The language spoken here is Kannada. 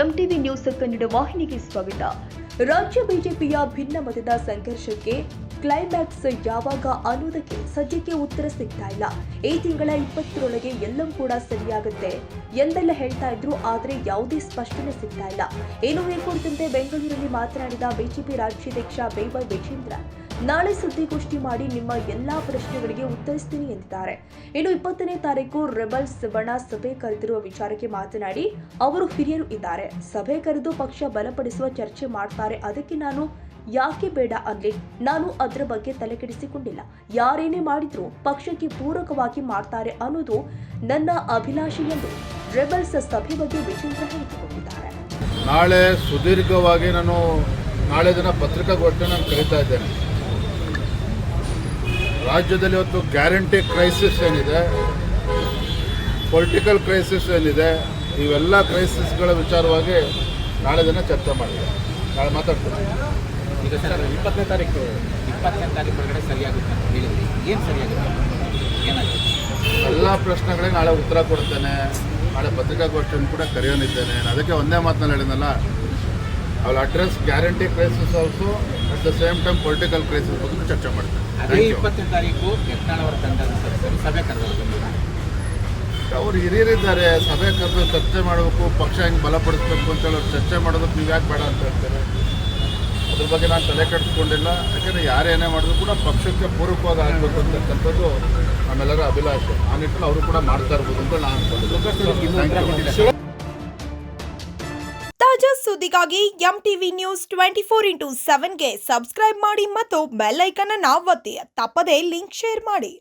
ಎಂಟಿವಿ ನ್ಯೂಸ್ ಕನ್ನಡ ವಾಹಿನಿಗೆ ಸ್ವಾಗತ. ರಾಜ್ಯ ಬಿಜೆಪಿಯ ಭಿನ್ನ ಮತದ ಸಂಘರ್ಷಕ್ಕೆ ಕ್ಲೈಮ್ಯಾಕ್ಸ್ ಯಾವಾಗ ಅನ್ನೋದಕ್ಕೆ ಸದ್ಯಕ್ಕೆ ಉತ್ತರ ಸಿಗ್ತಾ ಇಲ್ಲ. ಈ ತಿಂಗಳ 20ರೊಳಗೆ ಎಲ್ಲವೂ ಕೂಡ ಸರಿಯಾಗುತ್ತೆ ಎಂದೆಲ್ಲ ಹೇಳ್ತಾ ಇದ್ರು, ಆದರೆ ಯಾವುದೇ ಸ್ಪಷ್ಟನೆ ಸಿಗ್ತಾ ಇಲ್ಲ. ಏನು ಈ ಕುರಿತಂತೆ ಬೆಂಗಳೂರಲ್ಲಿ ಮಾತನಾಡಿದ ಬಿಜೆಪಿ ರಾಜ್ಯಾಧ್ಯಕ್ಷ ಬಿ.ವೈ. ವಿಜೇಂದ್ರ, ನಾಳೆ ಸುದ್ದಿಗೋಷ್ಠಿ ಮಾಡಿ ನಿಮ್ಮ ಎಲ್ಲಾ ಪ್ರಶ್ನೆಗಳಿಗೆ ಉತ್ತರಿಸ್ತೀನಿ ಎಂದಿದ್ದಾರೆ. ಇನ್ನು 20ನೇ ತಾರೀಕು ರೆಬಲ್ಸ್ ಬಣ ಸಭೆ ಕರೆದಿರುವ ವಿಚಾರಕ್ಕೆ ಮಾತನಾಡಿ, ಅವರು ಹಿರಿಯರು ಇದ್ದಾರೆ, ಸಭೆ ಕರೆದು ಪಕ್ಷ ಬಲಪಡಿಸುವ ಚರ್ಚೆ ಮಾಡ್ತಾರೆ, ಅದಕ್ಕೆ ನಾನು ಯಾಕೆ ಬೇಡ ಅನ್ಲಿ, ನಾನು ಅದರ ಬಗ್ಗೆ ತಲೆಕೆಡಿಸಿಕೊಂಡಿಲ್ಲ. ಯಾರೇನೇ ಮಾಡಿದ್ರೂ ಪಕ್ಷಕ್ಕೆ ಪೂರಕವಾಗಿ ಮಾಡ್ತಾರೆ ಅನ್ನೋದು ನನ್ನ ಅಭಿಲಾಷೆ ಎಂದು ರೆಬಲ್ಸ್ ಸಭೆ ಬಗ್ಗೆ ವಿಜೇಂದ್ರ ಹೇಳಿಕೊಂಡಿದ್ದಾರೆ. ನಾಳೆ ಸುದೀರ್ಘವಾಗಿ ನಾಳೆ ದಿನ ಪತ್ರಿಕಾಗೋಷ್ಠಿ ನಾನು ಕರೀತಾ ಇದ್ದೇನೆ. ರಾಜ್ಯದಲ್ಲಿ ಇವತ್ತು ಗ್ಯಾರಂಟಿ ಕ್ರೈಸಿಸ್ ಏನಿದೆ, ಪೊಲಿಟಿಕಲ್ ಕ್ರೈಸಿಸ್ ಏನಿದೆ, ಇವೆಲ್ಲ ಕ್ರೈಸಿಸ್ಗಳ ವಿಚಾರವಾಗಿ ನಾಳೆ ದಿನ ಚರ್ಚೆ ಮಾಡಿದೆ. ನಾಳೆ ಮಾತಾಡ್ತೀನಿ. ಈಗ ಸರ್ 20ನೇ ತಾರೀಕು ಒಳಗಡೆ ಸರಿಯಾಗುತ್ತೆ ಅಂತ ಹೇಳಿದ್ರಿ, ಏನು ಸರಿಯಾಗುತ್ತೆ, ಏನಾಗುತ್ತೆ? ಎಲ್ಲ ಪ್ರಶ್ನೆಗಳಿಗೆ ನಾಳೆ ಉತ್ತರ ಕೊಡ್ತೇನೆ. ನಾಳೆ ಪತ್ರಿಕಾಗೋಷ್ಠಿಯನ್ನು ಕೂಡ ಕರೆಯೋನಿದ್ದೇನೆ. ಅದಕ್ಕೆ ಒಂದೇ ಮಾತನಲ್ಲಿ ಹೇಳಿದ್ನಲ್ಲ, ಅವಳು address guarantee crisis also at the same time political crisis ಬಗ್ಗೆ ಚರ್ಚೆ ಮಾಡ್ತೇನೆ. ಅದೇ 20ನೇ ತಾರೀಕು ಯತ್ನಾಳ್ ಅವರ ತಂಡದ ಸದಸ್ಯರು ಸಭೆ ಕರೆದರು. ಅವ್ರು ಹಿರಿಯರಿದ್ದಾರೆ, ಸಭೆ ಕರೆದು ಚರ್ಚೆ ಮಾಡಬೇಕು, ಪಕ್ಷ ಹೆಂಗೆ ಬಲಪಡಿಸಬೇಕು ಅಂತೇಳಿ ಅವ್ರು ಚರ್ಚೆ ಮಾಡೋದಕ್ಕೆ ನೀವು ಯಾಕೆ ಬೇಡ ಅಂತ ಹೇಳ್ತಾರೆ. ಅದ್ರ ಬಗ್ಗೆ ನಾನು ತಲೆ ಕೆಡಿಸ್ಕೊಂಡಿಲ್ಲ. ಯಾಕೆಂದರೆ ಯಾರೇನೇ ಮಾಡಿದ್ರು ಕೂಡ ಪಕ್ಷಕ್ಕೆ ಪೂರಕವಾಗಿ ಆಗಬೇಕು ಅಂತಕ್ಕಂಥದ್ದು ನಮ್ಮೆಲ್ಲರ ಅಭಿಲಾಷೆ. ಆ ನಿಟ್ಟಿನಲ್ಲಿ ಅವರು ಕೂಡ ಮಾಡ್ತಾ ಇರ್ಬೋದು ಅಂತ ನಾನು ಅನ್ಕೊಂಡಿದ್ದೆ. ತಾಜಾ ಸುದ್ದಿಗಾಗಿ ಎಂಟಿವಿ ನ್ಯೂಸ್ 24x7ಗೆ ಸಬ್ಸ್ಕ್ರೈಬ್ ಮಾಡಿ ಮತ್ತು ಬೆಲ್ ಐಕಾನ್ ಅನ್ನು ಒತ್ತಿ. ತಪ್ಪದೇ ಲಿಂಕ್ ಶೇರ್ ಮಾಡಿ.